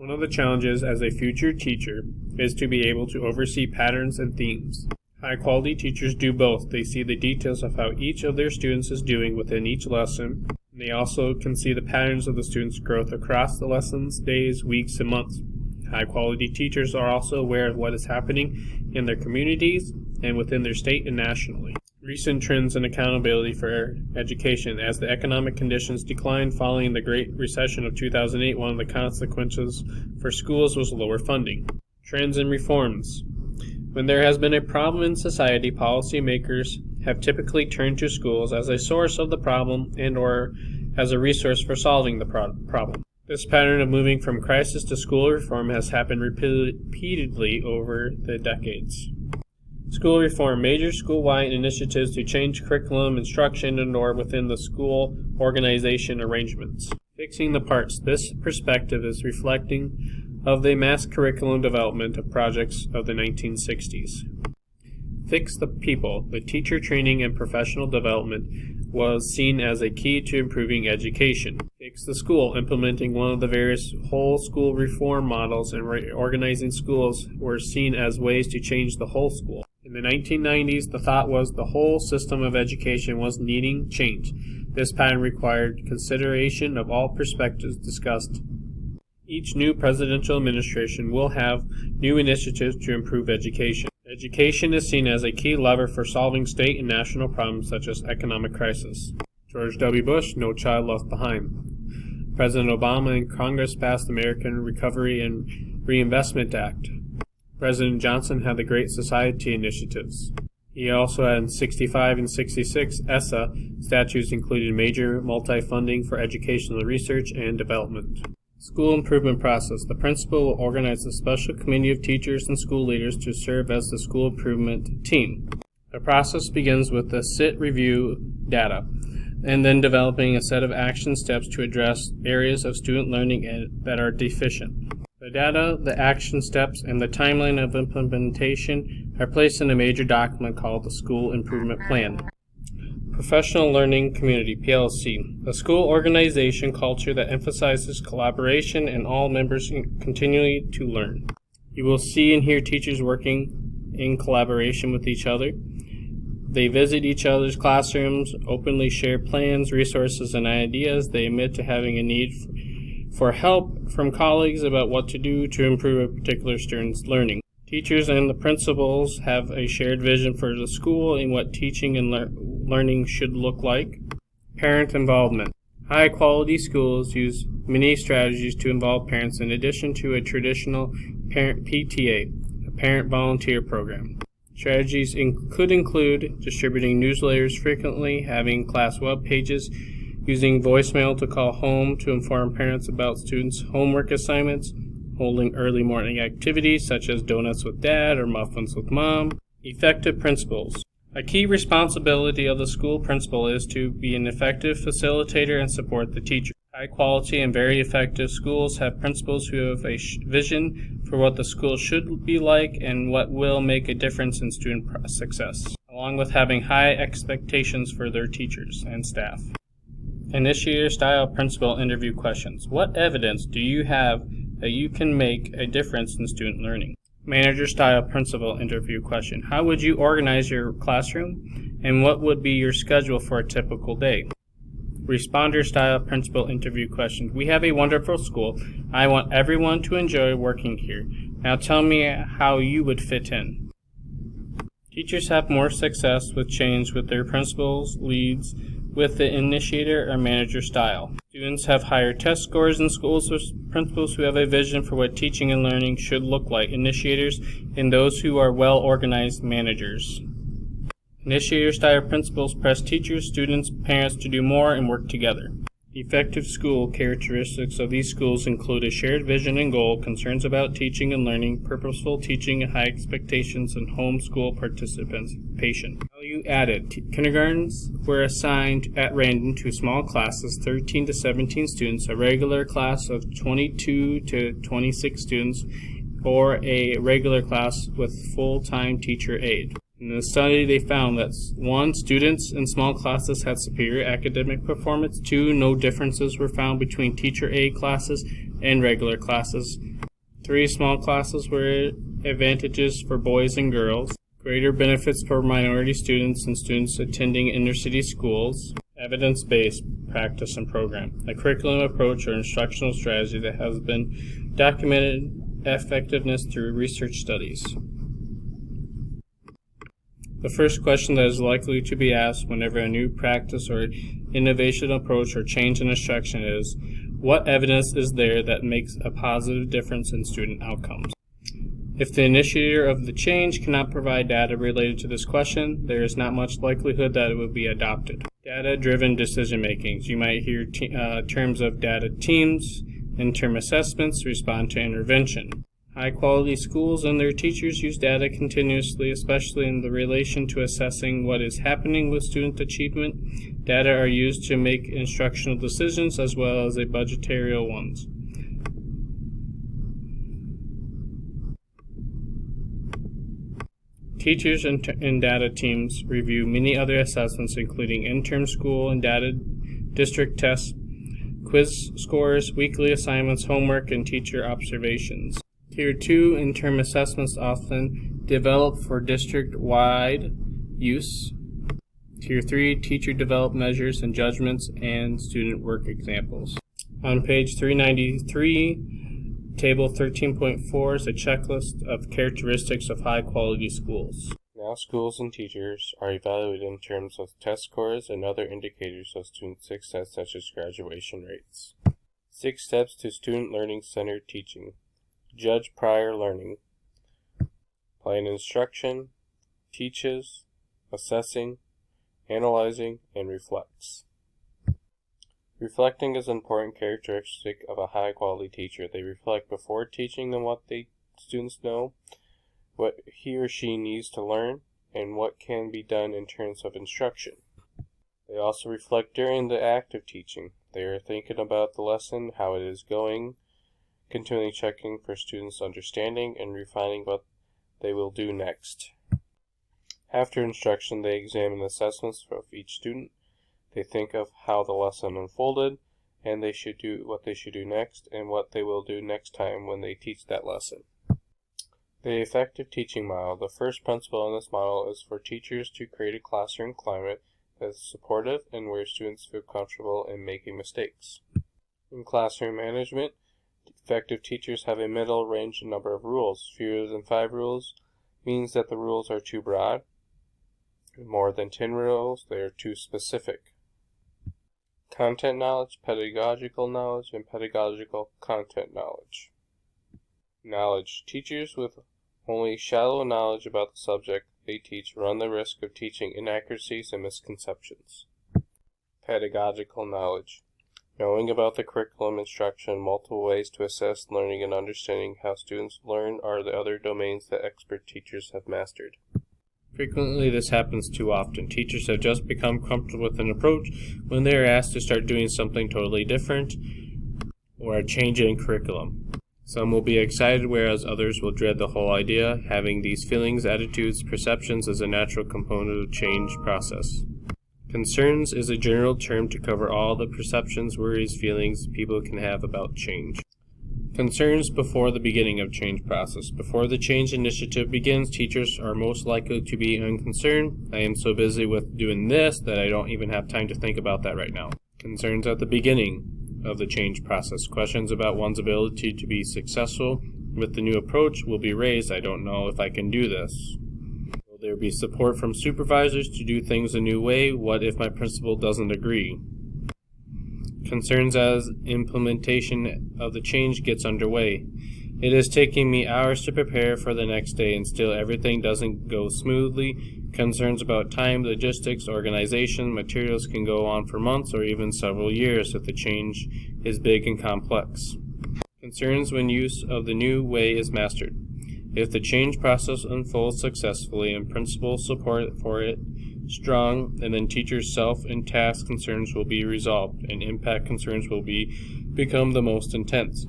One of the challenges as a future teacher is to be able to oversee patterns and themes. High-quality teachers do both. They see the details of how each of their students is doing within each lesson. They also can see the patterns of the students' growth across the lessons, days, weeks, and months. High-quality teachers are also aware of what is happening in their communities and within their state and nationally. Recent trends in accountability for education. As the economic conditions declined following the Great Recession of 2008, one of the consequences for schools was lower funding. Trends and reforms. When there has been a problem in society, policymakers have typically turned to schools as a source of the problem and or as a resource for solving the problem. This pattern of moving from crisis to school reform has happened repeatedly over the decades. School reform. Major school-wide initiatives to change curriculum, instruction, and or within the school organization arrangements. Fixing the parts. This perspective is reflecting of the mass curriculum development of projects of the 1960s. Fix the people. The teacher training and professional development was seen as a key to improving education. Fix the school. Implementing one of the various whole school reform models and reorganizing schools were seen as ways to change the whole school. In the 1990s, the thought was the whole system of education was needing change. This pattern required consideration of all perspectives discussed. Each new presidential administration will have new initiatives to improve education. Education is seen as a key lever for solving state and national problems such as economic crisis. George W. Bush, No Child Left Behind. President Obama and Congress passed the American Recovery and Reinvestment Act. President Johnson had the Great Society initiatives. He also had in 65 and 66 ESSA statutes included major multi-funding for educational research and development. School improvement process. The principal will organize a special committee of teachers and school leaders to serve as the school improvement team. The process begins with the sit review data, and then developing a set of action steps to address areas of student learning that are deficient. The data, the action steps, and the timeline of implementation are placed in a major document called the School Improvement Plan. Professional Learning Community, PLC, a school organization culture that emphasizes collaboration and all members continually to learn. You will see and hear teachers working in collaboration with each other. They visit each other's classrooms, openly share plans, resources, and ideas. They admit to having a need for help from colleagues about what to do to improve a particular student's learning. Teachers and the principals have a shared vision for the school and what teaching and learning should look like. Parent involvement. High-quality schools use many strategies to involve parents in addition to a traditional parent PTA, a parent volunteer program. Strategies could include distributing newsletters frequently, having class web pages, using voicemail to call home to inform parents about students' homework assignments, holding early morning activities such as donuts with dad or muffins with mom. Effective principals. A key responsibility of the school principal is to be an effective facilitator and support the teacher. High quality and very effective schools have principals who have a vision for what the school should be like and what will make a difference in student success, along with having high expectations for their teachers and staff. Initiator-style principal interview questions. What evidence do you have that you can make a difference in student learning? Manager-style principal interview question. How would you organize your classroom, and what would be your schedule for a typical day? Responder-style principal interview question. We have a wonderful school. I want everyone to enjoy working here. Now tell me how you would fit in. Teachers have more success with change with their principals, leads, with the initiator or manager style. Students have higher test scores in schools with principals who have a vision for what teaching and learning should look like, initiators, and those who are well-organized managers. Initiator-style principals press teachers, students, parents to do more and work together. Effective school characteristics of these schools include a shared vision and goal, concerns about teaching and learning, purposeful teaching, high expectations, and home school participation. Value added. Kindergartens were assigned at random to small classes, 13 to 17 students, a regular class of 22 to 26 students, or a regular class with full-time teacher aide. In the study, they found that 1. Students in small classes had superior academic performance. 2. No differences were found between teacher aide classes and regular classes. 3. Small classes were advantages for boys and girls. Greater benefits for minority students and students attending inner-city schools. Evidence-based practice and program, a curriculum approach or instructional strategy that has been documented effectiveness through research studies. The first question that is likely to be asked whenever a new practice or innovation approach or change in instruction is, what evidence is there that makes a positive difference in student outcomes? If the initiator of the change cannot provide data related to this question, there is not much likelihood that it will be adopted. Data-driven decision-making. You might hear terms of data teams, interim assessments, respond to intervention. High-quality schools and their teachers use data continuously, especially in the relation to assessing what is happening with student achievement. Data are used to make instructional decisions as well as budgetary ones. Teachers and data teams review many other assessments, including interim school and data district tests, quiz scores, weekly assignments, homework, and teacher observations. Tier 2 interim assessments often developed for district-wide use. Tier 3 teacher developed measures and judgments and student work examples. On page 393, Table 13.4 is a checklist of characteristics of high-quality schools. Now schools and teachers are evaluated in terms of test scores and other indicators of student success such as graduation rates. 6 steps to student learning-centered teaching. Judge prior learning. Plan instruction, teaches, assessing, analyzing, and reflects. Reflecting is an important characteristic of a high-quality teacher. They reflect before teaching them what students know, what he or she needs to learn, and what can be done in terms of instruction. They also reflect during the act of teaching. They are thinking about the lesson, how it is going, continually checking for students' understanding, and refining what they will do next. After instruction, they examine assessments of each student. They think of how the lesson unfolded, and what they should do next, and what they will do next time when they teach that lesson. The effective teaching model. The first principle in this model is for teachers to create a classroom climate that is supportive and where students feel comfortable in making mistakes. In classroom management, effective teachers have a middle range number of rules. Fewer than 5 rules means that the rules are too broad. More than 10 rules, they are too specific. Content knowledge, pedagogical knowledge, and pedagogical content knowledge. Knowledge. Teachers with only shallow knowledge about the subject they teach run the risk of teaching inaccuracies and misconceptions. Pedagogical knowledge. Knowing about the curriculum instruction, multiple ways to assess learning and understanding how students learn are the other domains that expert teachers have mastered. Frequently, this happens too often. Teachers have just become comfortable with an approach when they are asked to start doing something totally different or a change in curriculum. Some will be excited, whereas others will dread the whole idea. Having these feelings, attitudes, perceptions is a natural component of change process. Concerns is a general term to cover all the perceptions, worries, feelings people can have about change. Concerns before the beginning of change process. Before the change initiative begins, teachers are most likely to be unconcerned. I am so busy with doing this that I don't even have time to think about that right now. Concerns at the beginning of the change process. Questions about one's ability to be successful with the new approach will be raised. I don't know if I can do this. Will there be support from supervisors to do things a new way? What if my principal doesn't agree? Concerns as implementation of the change gets underway. It is taking me hours to prepare for the next day and still everything doesn't go smoothly. Concerns about time, logistics, organization, materials can go on for months or even several years if the change is big and complex. Concerns when use of the new way is mastered. If the change process unfolds successfully and principal support for it strong, and then teachers' self and task concerns will be resolved, and impact concerns will become the most intense.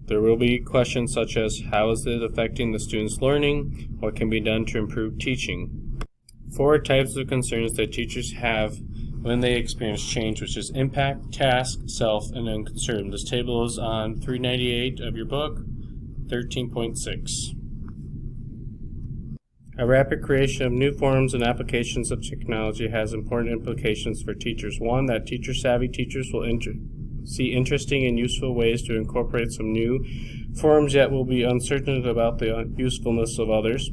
There will be questions such as, how is it affecting the students' learning? What can be done to improve teaching? 4 types of concerns that teachers have when they experience change, which is impact, task, self, and unconcern. This table is on 398 of your book, 13.6. A rapid creation of new forms and applications of technology has important implications for teachers. 1, that teacher-savvy teachers will see interesting and useful ways to incorporate some new forms, yet will be uncertain about the usefulness of others.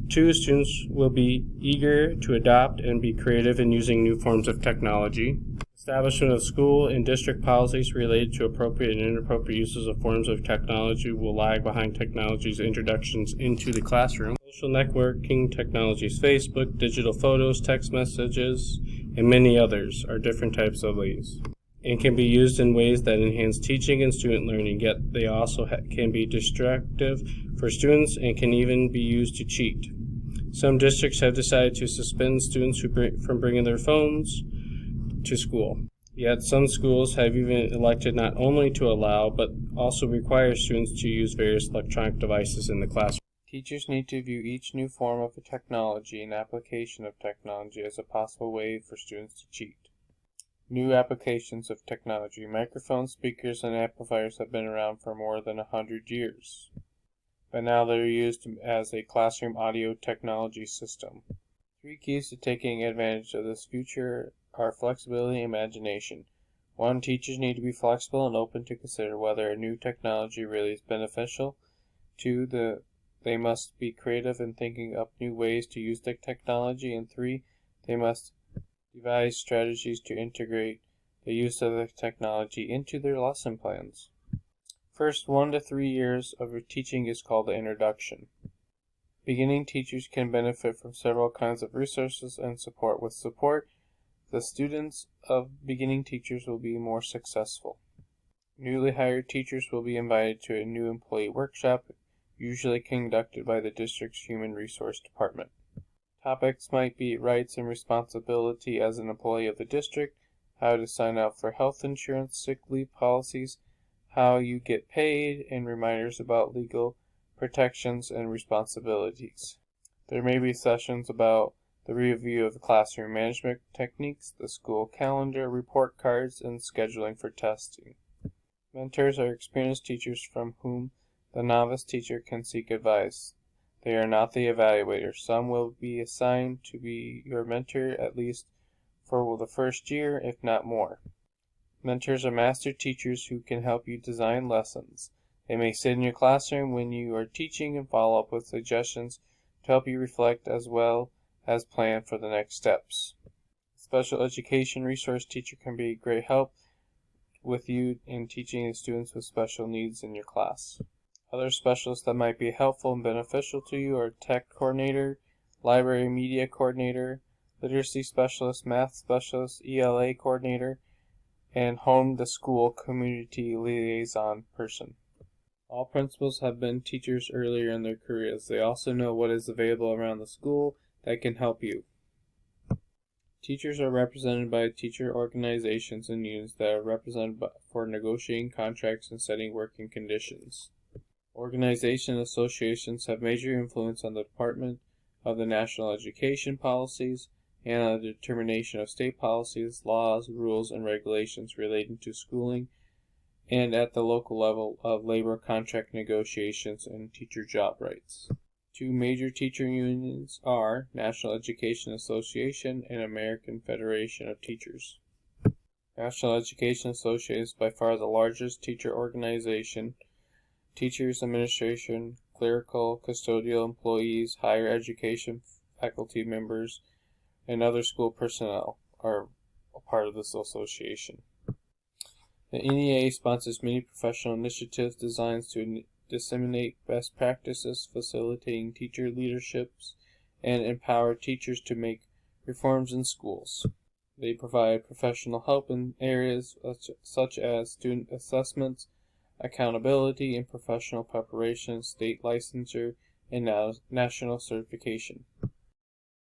2, students will be eager to adopt and be creative in using new forms of technology. Establishment of school and district policies related to appropriate and inappropriate uses of forms of technology will lag behind technology's introductions into the classroom. Social networking technologies, Facebook, digital photos, text messages, and many others are different types of these, and can be used in ways that enhance teaching and student learning, yet they also can be destructive for students and can even be used to cheat. Some districts have decided to suspend students from bringing their phones to school. Yet some schools have even elected not only to allow, but also require students to use various electronic devices in the classroom. Teachers need to view each new form of technology and application of technology as a possible way for students to cheat. New applications of technology. Microphones, speakers, and amplifiers have been around for more than 100 years, but now they're used as a classroom audio technology system. 3 keys to taking advantage of this future are flexibility and imagination. 1, teachers need to be flexible and open to consider whether a new technology really is beneficial. 2, they must be creative in thinking up new ways to use the technology. And 3, they must devise strategies to integrate the use of the technology into their lesson plans. First 1 to 3 years of teaching is called the introduction. Beginning teachers can benefit from several kinds of resources and support. With support, the students of beginning teachers will be more successful. Newly hired teachers will be invited to a new employee workshop, usually conducted by the district's Human Resource Department. Topics might be rights and responsibility as an employee of the district, how to sign up for health insurance, sick leave policies, how you get paid, and reminders about legal protections and responsibilities. There may be sessions about the review of classroom management techniques, the school calendar, report cards, and scheduling for testing. Mentors are experienced teachers from whom the novice teacher can seek advice. They are not the evaluator. Some will be assigned to be your mentor at least for the first year, if not more. Mentors are master teachers who can help you design lessons. They may sit in your classroom when you are teaching and follow up with suggestions to help you reflect as well as plan for the next steps. Special education resource teacher can be a great help with you in teaching the students with special needs in your class. Other specialists that might be helpful and beneficial to you are tech coordinator, library media coordinator, literacy specialist, math specialist, ELA coordinator, and home to school community liaison person. All principals have been teachers earlier in their careers. They also know what is available around the school that can help you. Teachers are represented by teacher organizations and unions that are represented for negotiating contracts and setting working conditions. Organization associations have major influence on the Department of the National Education policies and on the determination of state policies, laws, rules, and regulations relating to schooling, and at the local level of labor contract negotiations and teacher job rights. 2 major teacher unions are National Education Association and American Federation of Teachers. National Education Association is by far the largest teacher organization. Teachers, administration, clerical, custodial employees, higher education faculty members, and other school personnel are a part of this association. The NEA sponsors many professional initiatives designed to disseminate best practices, facilitating teacher leaderships, and empower teachers to make reforms in schools. They provide professional help in areas such as student assessments, accountability and professional preparation, state licensure, and national certification.